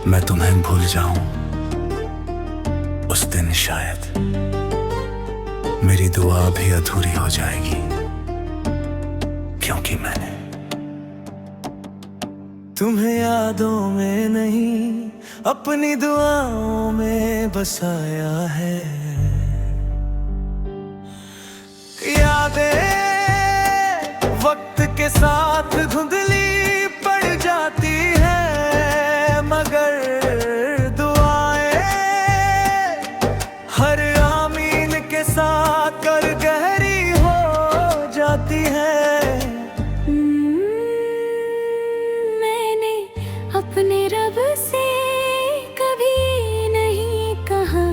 मैं तुम्हें भूल जाऊं उस दिन शायद मेरी दुआ भी अधूरी हो जाएगी, क्योंकि मैंने तुम्हें यादों में नहीं अपनी दुआओं में बसाया है। यादें वक्त के साथ धुंधली पड़ जाती है, मगर दुआएं हर आमीन के साथ कर गहरी हो जाती है। मैंने अपने रब से कभी नहीं कहा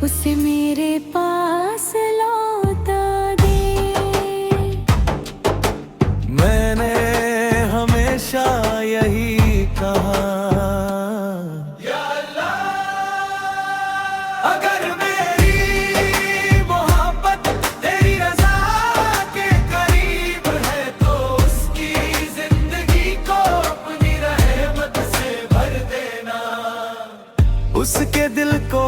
उसे मेरे पास लौटा दे। मैंने हमेशा यही कहा, या अल्लाह, अगर मेरी मोहब्बत तेरी रज़ा के करीब है तो उसकी जिंदगी को अपनी रहमत से भर देना। उसके दिल को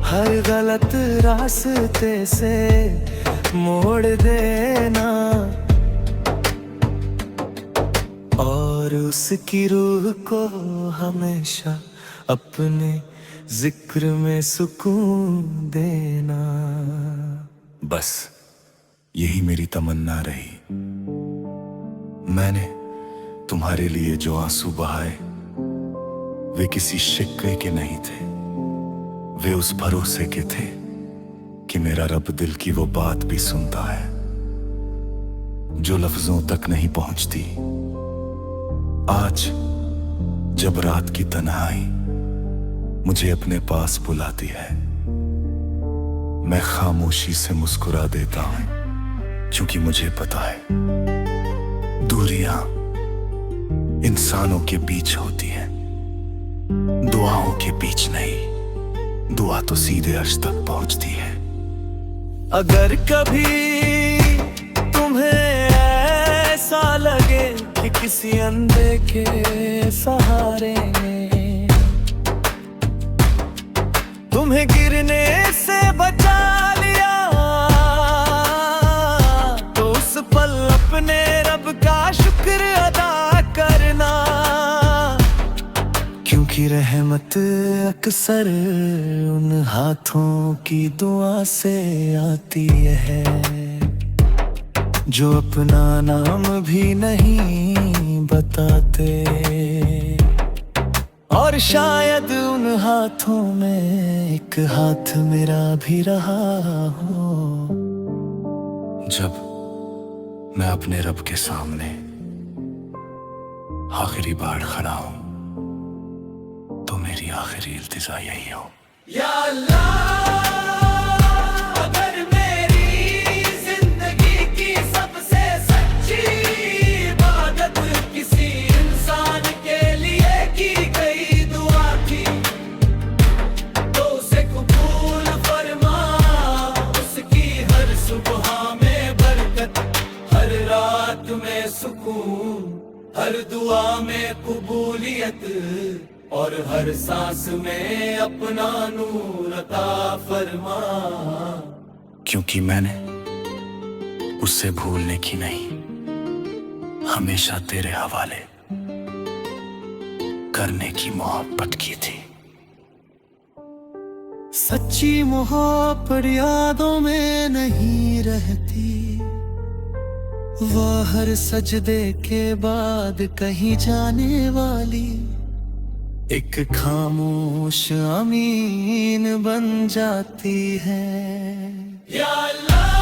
हर गलत रास्ते से मोड़ देना, और उसकी रूह को हमेशा अपने जिक्र में सुकून देना। बस यही मेरी तमन्ना रही। मैंने तुम्हारे लिए जो आंसू बहाए वे किसी शिकवे के नहीं थे, वे उस भरोसे के थे कि मेरा रब दिल की वो बात भी सुनता है जो लफ्जों तक नहीं पहुंचती। आज जब रात की तन्हाई मुझे अपने पास बुलाती है, मैं खामोशी से मुस्कुरा देता हूं, क्योंकि मुझे पता है दूरियां इंसानों के बीच होती हैं, दुआओं के बीच नहीं। दुआ तो सीधे अर्श तक पहुंचती है। अगर कभी तुम्हें ऐसा लगे कि किसी अनदेखे सहारे ने तुम्हें गिरने से बचा लिया, तो उस पल अपने रब का शुक्र अदा करना, क्योंकि रहमत अक्सर उन हाथों की दुआ से आती है जो अपना नाम भी नहीं बताते। और शायद उन हाथों में एक हाथ मेरा भी रहा हो। जब मैं अपने रब के सामने आखिरी बार खड़ा हूं तो मेरी आखिरी इल्तिजा यही हो, या अल्लाह, अगर मेरी जिंदगी की सबसे सच्ची इबादत किसी इंसान के लिए की गई दुआ थी, तो उसे कबूल फरमा। उसकी हर सुबह में बरकत, हर रात में सुकून, हर दुआ में कबूलियत, और हर सांस में अपना नूर अता फरमा। क्योंकि मैंने उससे भूलने की नहीं, हमेशा तेरे हवाले करने की मोहब्बत की थी। सच्ची मोहब्बत यादों में नहीं रहती, वह हर सजदे के बाद कहीं जाने वाली एक खामोश अमीन बन जाती है। या अल्लाह,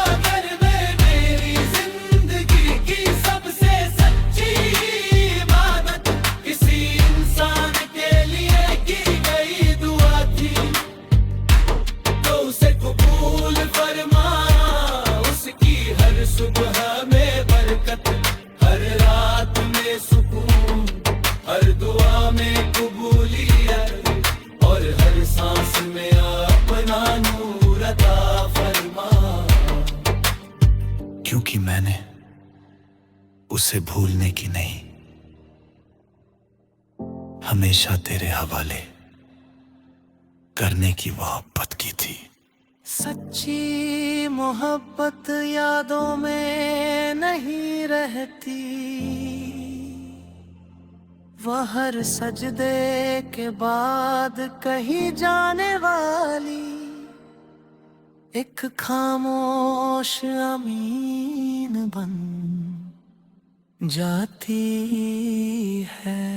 अगर मैं मेरी जिंदगी की सबसे सच्ची इबादत किसी इंसान के लिए की गई दुआ थी, तो उसे कबूल फरमा। उसकी हर सुबह में बरकत, हर रात में सुकून, हर दुआ में कबूलियत, और हर सांस में अपना नूर अता फरमा। क्योंकि मैंने उसे भूलने की नहीं, हमेशा तेरे हवाले करने की मोहब्बत की थी। सच्ची मोहब्बत यादों में नहीं रहती, वह हर सजदे के बाद कहीं जाने वाली एक खामोश अमीन बन जाती है।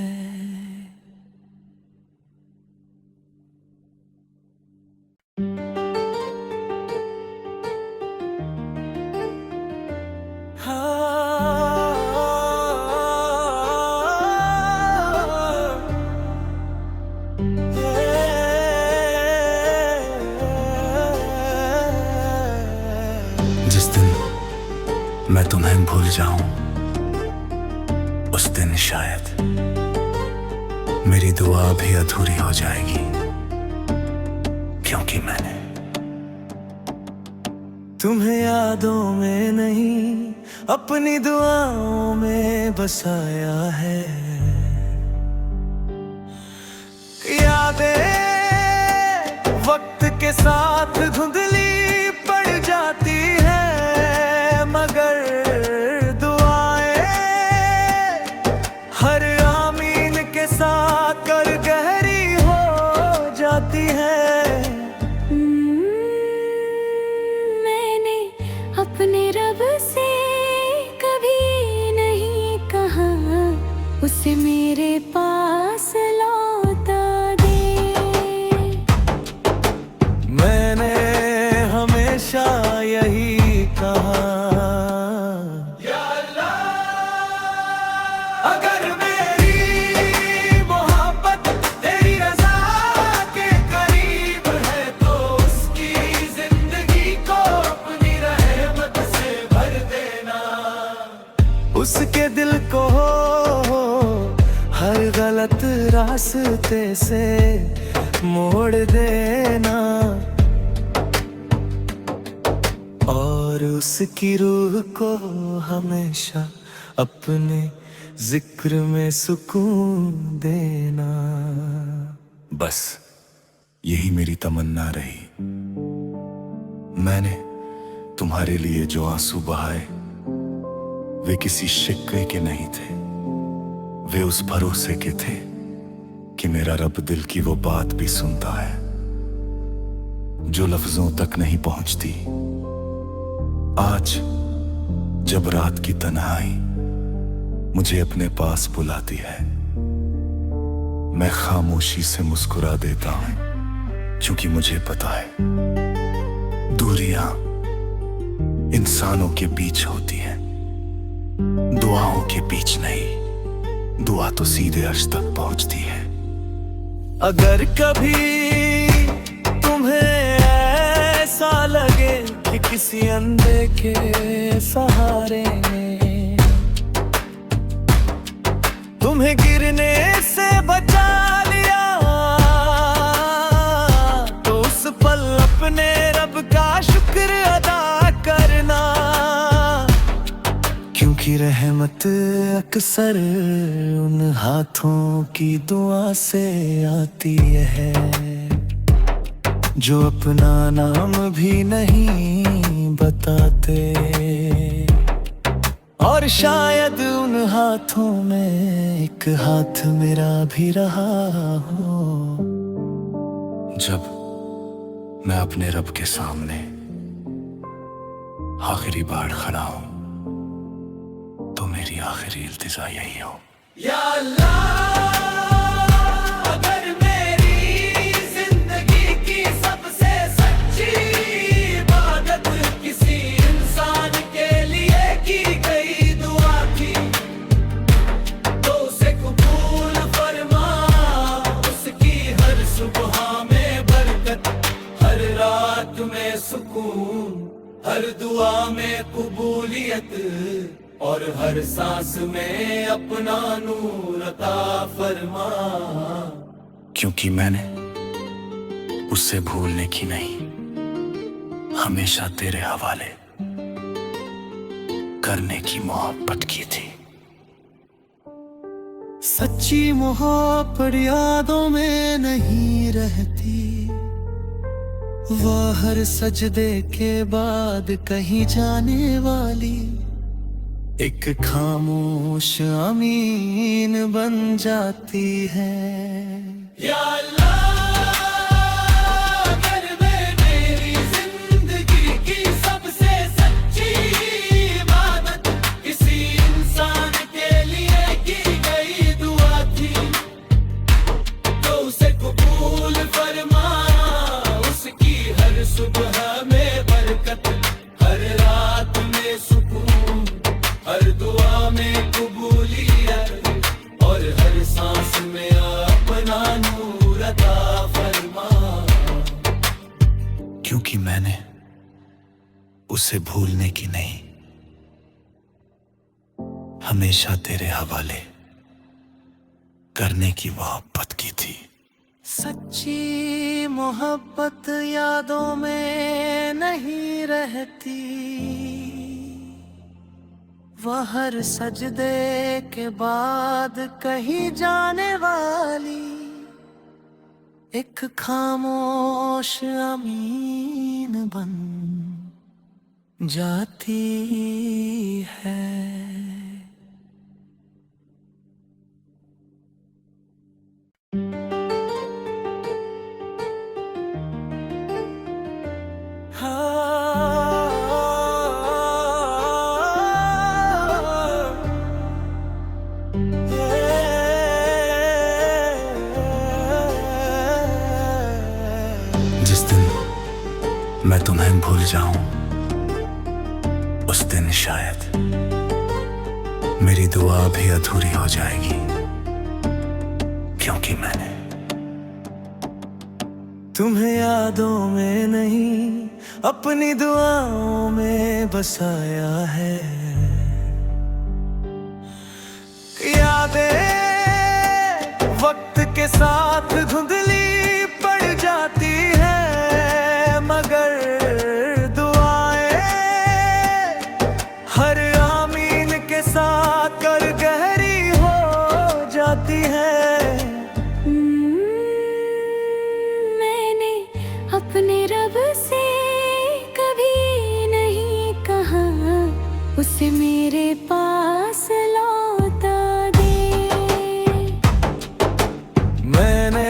जिस दिन मैं तुम्हें भूल जाऊं उस दिन शायद मेरी दुआ भी अधूरी हो जाएगी, क्योंकि मैंने तुम्हें यादों में नहीं अपनी दुआओं में बसाया है। यादें वक्त के साथ धुंधली पड़ जाती है, मगर दुआएं हर आमीन के साथ कर गहरी हो जाती है। मैंने अपने रब से कभी नहीं कहा उसे मेरे पास लौटा दे। मैंने हमेशा यही कहा, या अल्लाह, अगर मेरी मोहब्बत तेरी रज़ा के करीब है तो उसकी जिंदगी को अपनी रहमत से भर देना। उसके दिल को हर गलत रास्ते से मोड़ देना, और उसकी रूह को हमेशा अपने जिक्र में सुकून देना। बस यही मेरी तमन्ना रही। मैंने तुम्हारे लिए जो आंसू बहाए वे किसी शिक्के के नहीं थे, वे उस भरोसे के थे कि मेरा रब दिल की वो बात भी सुनता है जो लफ्जों तक नहीं पहुंचती। आज जब रात की तन्हाई मुझे अपने पास बुलाती है, मैं खामोशी से मुस्कुरा देता हूं, क्योंकि मुझे पता है दूरियां इंसानों के बीच होती हैं, दुआओं के बीच नहीं। दुआ तो सीधे अर्श तक पहुंचती है। अगर कभी तुम्हें ऐसा लगे कि किसी अंधे के सहारे ने तुम्हें गिरने से बचा लिया, तो उस पल अपने रब का शुक्र अदा करना, क्योंकि रहमत अक्सर उन हाथों की दुआ से आती है जो अपना नाम भी नहीं बताते। और शायद उन हाथों में एक हाथ मेरा भी रहा हो। जब मैं अपने रब के सामने आखिरी बार खड़ा हूं तो मेरी आखिरी इल्तिजा यही हो, या अल्लाह, अगर मेरी जिंदगी की सबसे सच्ची इबादत किसी इंसान के लिए की गई दुआ थी, तो उसे कबूल फरमा। उसकी हर सुबह में बरकत, हर रात में सुकून, हर दुआ में कबूलियत, और हर सांस में अपना नूर अता फरमा। क्योंकि मैंने उससे भूलने की नहीं, हमेशा तेरे हवाले करने की मोहब्बत की थी। सच्ची मोहब्बत यादों में नहीं रहती, वह हर सजदे के बाद कहीं जाने वाली एक खामोश अमीन बन जाती है। या अल्लाह, अगर मैं मेरी जिंदगी की सबसे सच्ची इबादत किसी इंसान के लिए की गई दुआ थी, तो उसे कबूल फरमाया। उसकी हर सुबह में बरकत, हर रात में सुकून, हर दुआ में कबूलियत और हर सांस में अपना नूर अता फरमा। क्योंकि मैंने उसे भूलने की नहीं, हमेशा तेरे हवाले करने की मोहब्बत की थी। सच्ची मोहब्बत यादों में नहीं रहती, वह हर सजदे के बाद कहीं जाने वाली एक खामोश अमीन बन जाती है। जिस दिन मैं तुम्हें भूल जाऊं, उस दिन शायद मेरी दुआ भी अधूरी हो जाएगी, क्योंकि मैंने तुम्हें यादों में नहीं अपनी दुआओं में बसाया है। यादें वक्त के साथ धुंधली पड़ जाती है, मगर दुआएं हर आमीन के साथ कर गहरी हो जाती है। मैंने अपने रब से कभी नहीं कहा उसे मेरे पास लौटा दे। मैंने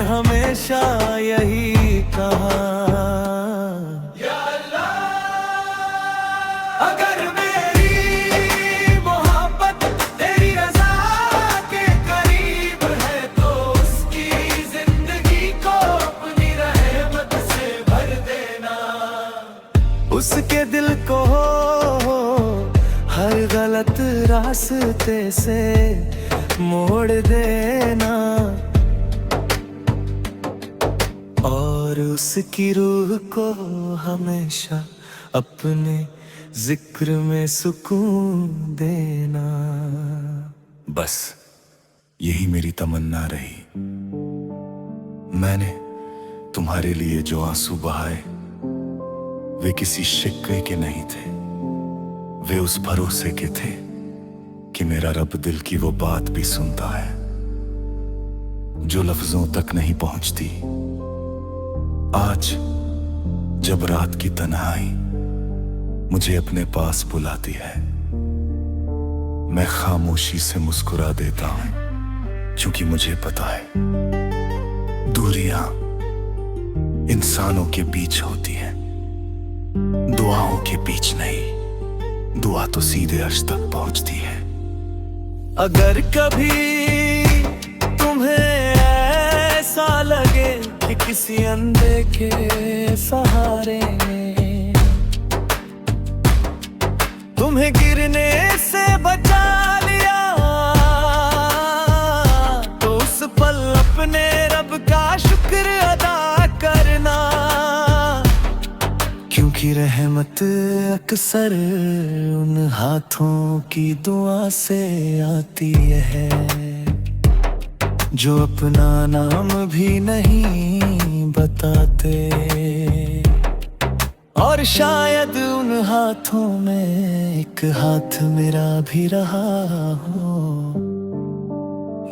हमेशा यही कहा, या अल्लाह, अगर मेरी मोहब्बत तेरी रज़ा के करीब है, तो उसकी जिंदगी को अपनी रहमत से भर देना। उसके दिल को हर गलत रास्ते से मोड़ देना, और उसकी रूह को हमेशा अपने जिक्र में सुकून देना। बस यही मेरी तमन्ना रही। मैंने तुम्हारे लिए जो आंसू बहाए, वे किसी शिक्वे के नहीं थे, वे उस भरोसे के थे कि मेरा रब दिल की वो बात भी सुनता है जो लफ्जों तक नहीं पहुंचती। आज जब रात की तन्हाई मुझे अपने पास बुलाती है, मैं खामोशी से मुस्कुरा देता हूं, क्योंकि मुझे पता है दूरियां इंसानों के बीच होती हैं, दुआओं के बीच नहीं। दुआ तो सीधे अर्श तक पहुंचती है। अगर कभी तुम्हें ऐसा लगे कि किसी अनदेखे सहारे ने तुम्हें गिरने से बचा लिया, तो उस पल अपने रब का शुक्र अदा करना, क्योंकि रहमत अक्सर उन हाथों की दुआ से आती है जो अपना नाम भी नहीं बताते। और शायद उन हाथों में एक हाथ मेरा भी रहा हो,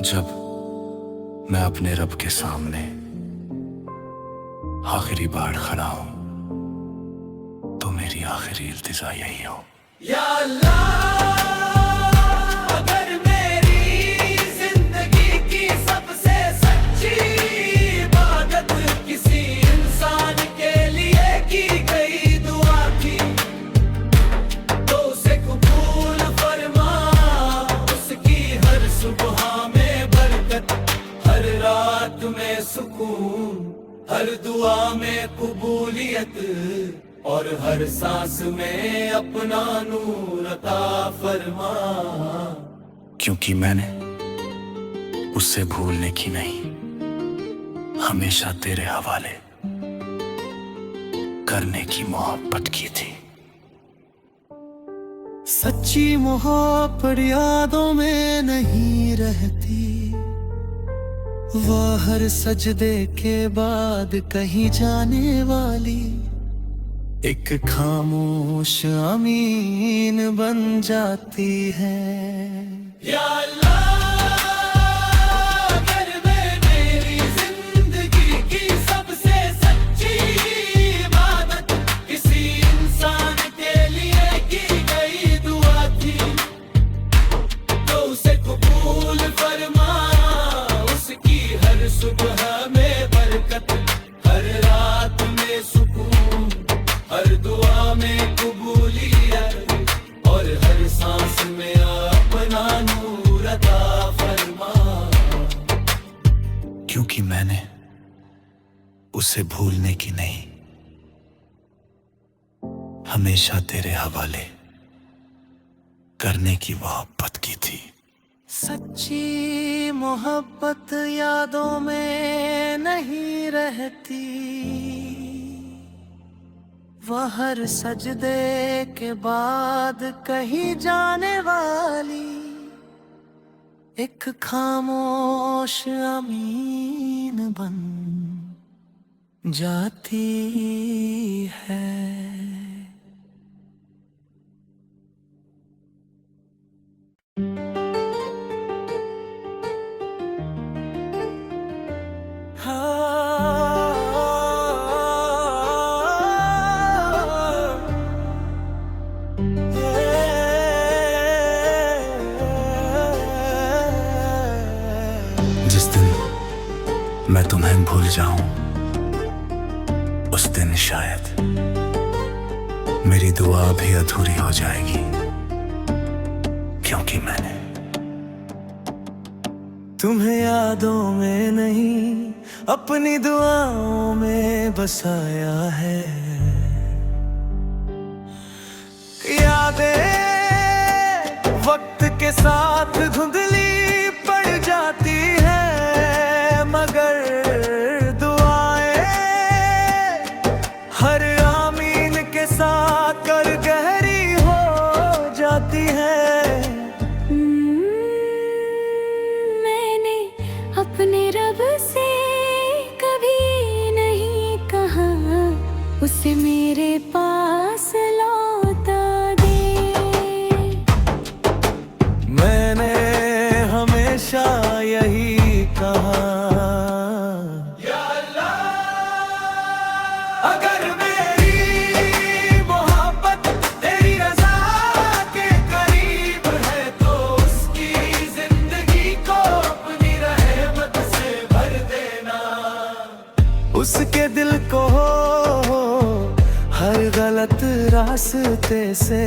जब मैं अपने रब के सामने आखिरी बार खड़ा हूं तो मेरी आखिरी इल्तिजा यही हो, या अल्लाह, अगर मेरी जिंदगी की सबसे सच्ची इबादत किसी इंसान के लिए की गई दुआ थी, तो उसे कबूल फरमा। उसकी हर सुबह में बरकत, हर रात में सुकून, हर दुआ में कबूलियत और हर सांस में अपना नूर अता फरमा। क्योंकि मैंने उससे भूलने की नहीं, हमेशा तेरे हवाले करने की मोहब्बत की थी। सच्ची मोहब्बत यादों में नहीं रहती, वह हर सजदे के बाद कहीं जाने वाली एक खामोश अमीन बन जाती है। या अल्लाह, अगर मैं मेरी जिंदगी की सबसे सच्ची इबादत किसी इंसान के लिए की गई दुआ थी, तो उसे कबूल फरमा। उसकी हर सुबह में बरकत, हर रात में सुकून, हर दुआ में कबूलियत और हर सांस में अपना नूर अता फरमा। क्योंकि मैंने उसे भूलने की नहीं, हमेशा तेरे हवाले करने की मोहब्बत की थी। सच्ची मोहब्बत यादों में नहीं रहती, वह हर सजदे के बाद कहीं जाने वाली एक खामोश अमीन बन जाती है। जिस दिन मैं तुम्हें भूल जाऊं, उस दिन शायद मेरी दुआ भी अधूरी हो जाएगी, क्योंकि मैंने तुम्हें यादों में नहीं अपनी दुआओं में बसाया है। यादें वक्त के साथ धुंधली पड़ जाती है, मगर दुआएं हर आमीन के साथ कर गहरी हो जाती है। मैंने अपने रब से कभी नहीं कहा उसे मेरे पास लौटा दे। मैंने हमेशा यही कहा, या अल्लाह, अगर मेरी मोहब्बत तेरी रज़ा के करीब है, तो उसकी जिंदगी को अपनी रहमत से भर देना। उसके दिल को हर गलत रास्ते से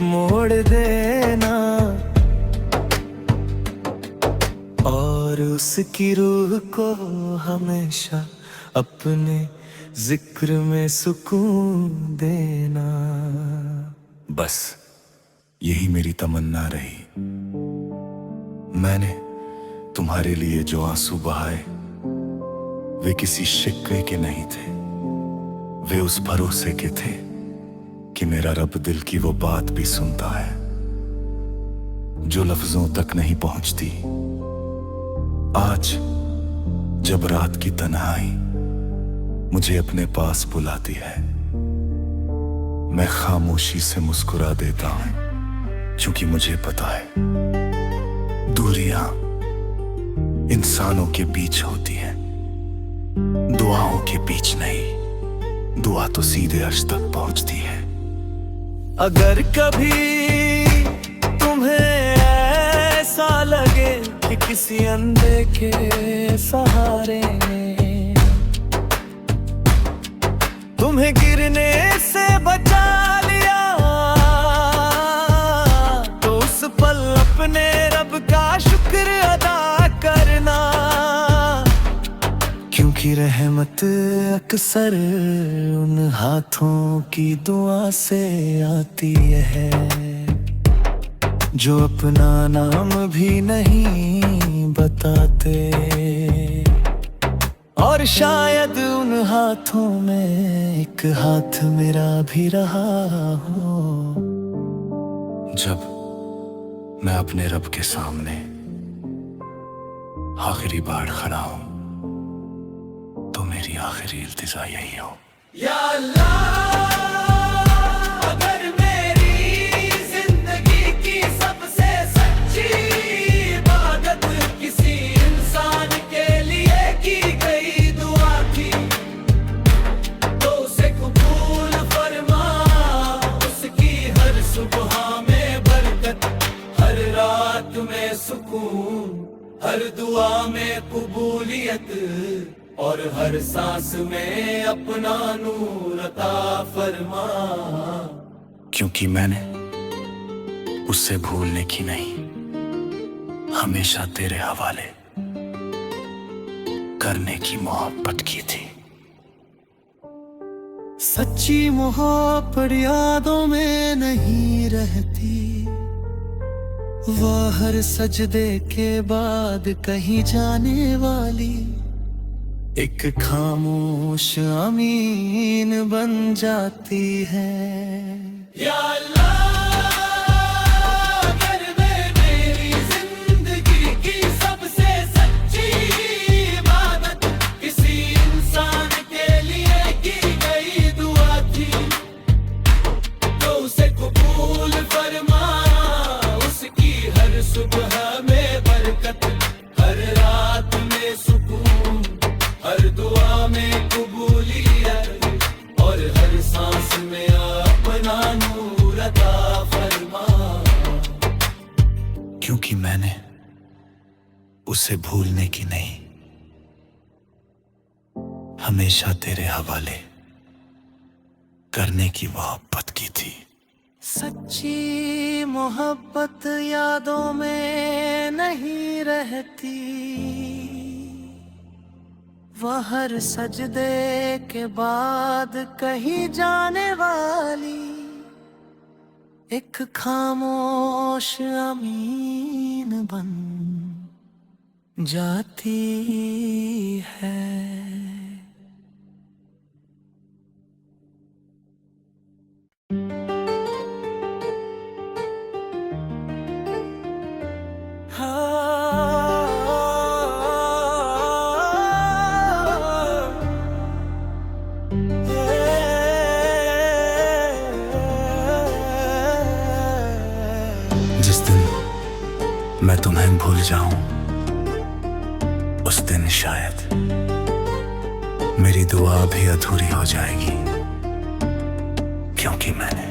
मोड़ देना, और उसकी रूह को हमेशा अपने जिक्र में सुकून देना। बस यही मेरी तमन्ना रही। मैंने तुम्हारे लिए जो आंसू बहाए, वे किसी शिक्वे के नहीं थे, वे उस भरोसे के थे कि मेरा रब दिल की वो बात भी सुनता है जो लफ्जों तक नहीं पहुंचती। आज जब रात की तन्हाई मुझे अपने पास बुलाती है, मैं खामोशी से मुस्कुरा देता हूं, क्योंकि मुझे पता है दूरियां इंसानों के बीच होती है, दुआओं के बीच नहीं। दुआ तो सीधे अर्श तक पहुंचती है। अगर कभी तुम्हें ऐसा लगे कि किसी अंधे के सहारे ने तुम्हें गिरने से बचा लिया, तो उस पल अपने रब का शुक्र अदा करना, क्योंकि रहमत अक्सर उन हाथों की दुआ से आती है जो अपना नाम भी नहीं बताते। और शायद उन हाथों में एक हाथ मेरा भी रहा हो। जब मैं अपने रब के सामने आखिरी बार खड़ा हूं, तो मेरी आखिरी इल्तिजा यही हो, या अल्लाह, अगर मेरी जिंदगी की सबसे सच्ची इबादत किसी इंसान के लिए की गई दुआ थी, तो उसे कबूल फरमा। उसकी हर सुबह में बरकत, हर रात में सुकून, हर दुआ में कबूलियत, और हर सांस में अपना नूर अता फरमा। क्योंकि मैंने उससे भूलने की नहीं, हमेशा तेरे हवाले करने की मोहब्बत की थी। सच्ची मोहब्बत यादों में नहीं रहती, वह हर सजदे के बाद कहीं जाने वाली एक खामोश अमीन बन जाती है। या अल्लाह, अगर मेरी जिंदगी की सबसे सच्ची इबादत किसी इंसान के लिए की गई दुआ थी, तो उसे कबूल फरमा। उसकी हर सुबह में बरकत, हर रात में सुकून, हर दुआ में कबूलियत, और हर सांस में अपना नूर अता फरमा। क्योंकि मैंने उसे भूलने की नहीं, हमेशा तेरे हवाले करने की मोहब्बत की थी। सच्ची मोहब्बत यादों में नहीं रहती, वह हर सजदे के बाद कहीं जाने वाली एक खामोश अमीन बन जाती है। जिस दिन मैं तुम्हें भूल जाऊं, उस दिन शायद मेरी दुआ भी अधूरी हो जाएगी, क्योंकि मैंने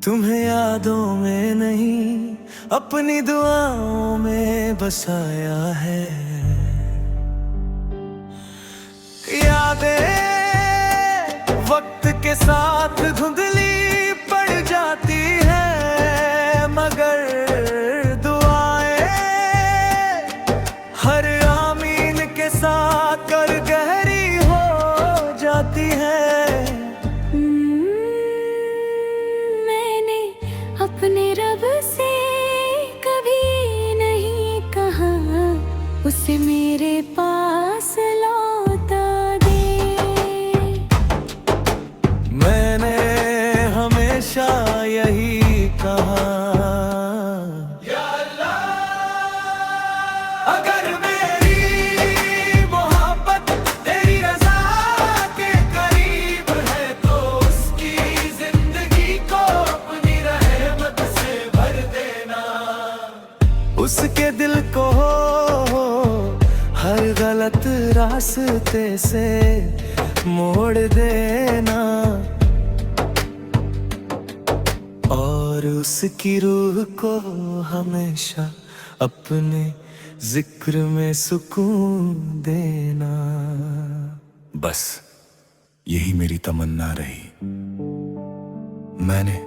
तुम्हें यादों में नहीं, अपनी दुआओं में बसाया है। यादें वक्त के साथ धुंधली पड़ जाती है, मगर दुआएं हर आमीन के साथ कर गहरी हो जाती है। मैंने अपने रब से कभी नहीं कहा उसे मेरे पास लौटा दे। मैंने हमेशा यही कहा, या अल्लाह, अगर मेरी मोहब्बत तेरी रज़ा के करीब है, तो उसकी जिंदगी को अपनी रहमत से भर देना। उसके दिल को रास्ते से मोड़ देना, और उसकी रूह को हमेशा अपने जिक्र में सुकून देना। बस यही मेरी तमन्ना रही। मैंने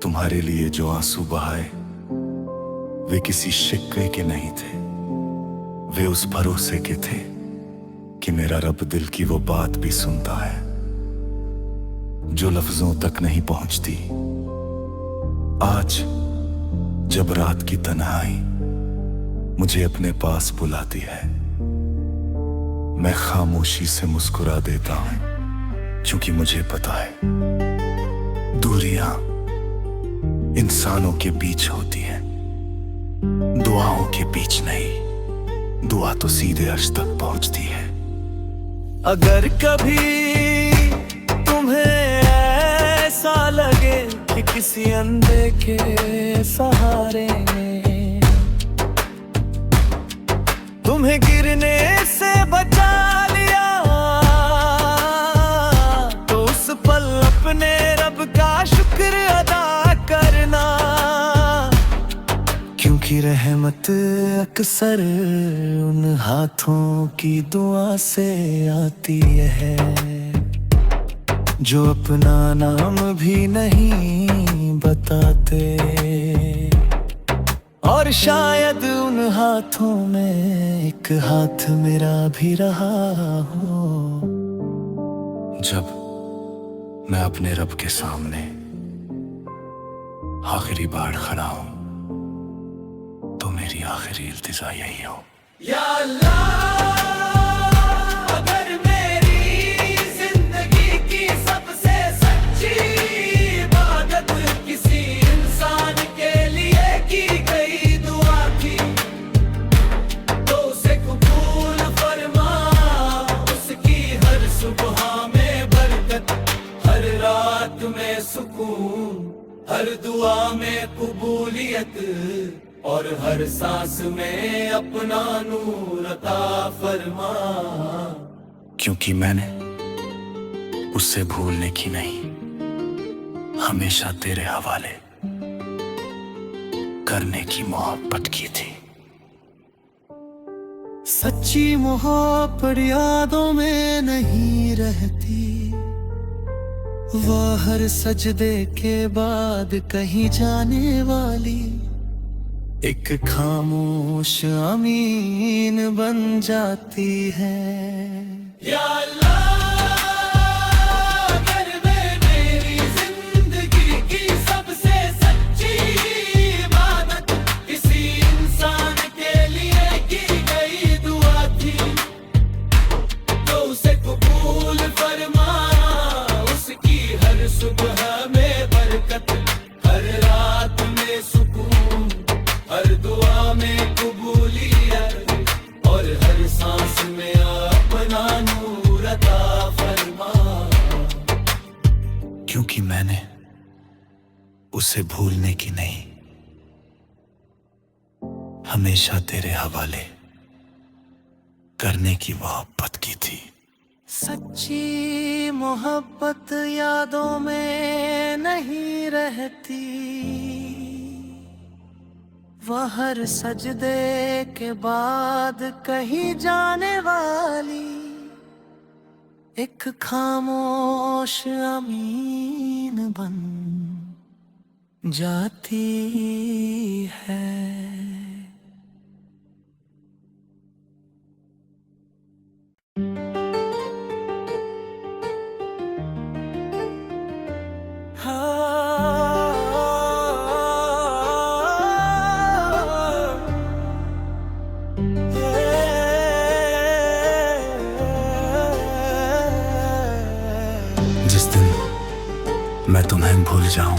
तुम्हारे लिए जो आंसू बहाए वे किसी शिक्वे के नहीं थे, वे उस भरोसे के थे कि मेरा रब दिल की वो बात भी सुनता है जो लफ्जों तक नहीं पहुंचती। आज जब रात की तन्हाई मुझे अपने पास बुलाती है, मैं खामोशी से मुस्कुरा देता हूं, क्योंकि मुझे पता है दूरियां इंसानों के बीच होती हैं, दुआओं के बीच नहीं। दुआ तो सीधे अर्श तक पहुंचती है। अगर कभी तुम्हें ऐसा लगे कि किसी अनदेखे सहारे ने तुम्हें गिरने से बचा लिया, तो उस पल अपने रब का शुक्र अदा करना, क्योंकि रहमत अक्सर उन हाथों की दुआ से आती है जो अपना नाम भी नहीं बताते। और शायद उन हाथों में एक हाथ मेरा भी रहा हो। जब मैं अपने रब के सामने आखिरी बार खड़ा हूं, तो मेरी आखिरी इल्तिजा यही हो, या अल्लाह, अगर मेरी जिंदगी की सबसे सच्ची इबादत किसी इंसान के लिए की गई दुआ थी, तो उसे कबूल फरमा। उसकी हर सुबह में बरकत, हर रात में सुकून, हर दुआ में कबूलियत, और हर सांस में अपना नूर अता फरमा। क्योंकि मैंने उससे भूलने की नहीं, हमेशा तेरे हवाले करने की मोहब्बत की थी। सच्ची मोहब्बत यादों में नहीं रहती, वह हर सजदे के बाद कहीं जाने वाली एक खामोश अमीन बन जाती है। या अल्लाह, अगर मेरी जिंदगी की सबसे सच्ची इबादत किसी इंसान के लिए की गई दुआ थी, तो उसे कबूल फरमा। उसकी हर सुबह में बरकत, हर रात में सुकून, हर दुआ में कबूलियत, और हर सांस में अपना नूर अता फरमा। क्योंकि मैंने उसे भूलने की नहीं, हमेशा तेरे हवाले करने की मोहब्बत की थी। सच्ची मोहब्बत यादों में नहीं रहती, वह हर सजदे के बाद कहीं जाने वाली एक खामोश अमीन बन जाती है। जिस दिन मैं तुम्हें भूल जाऊं,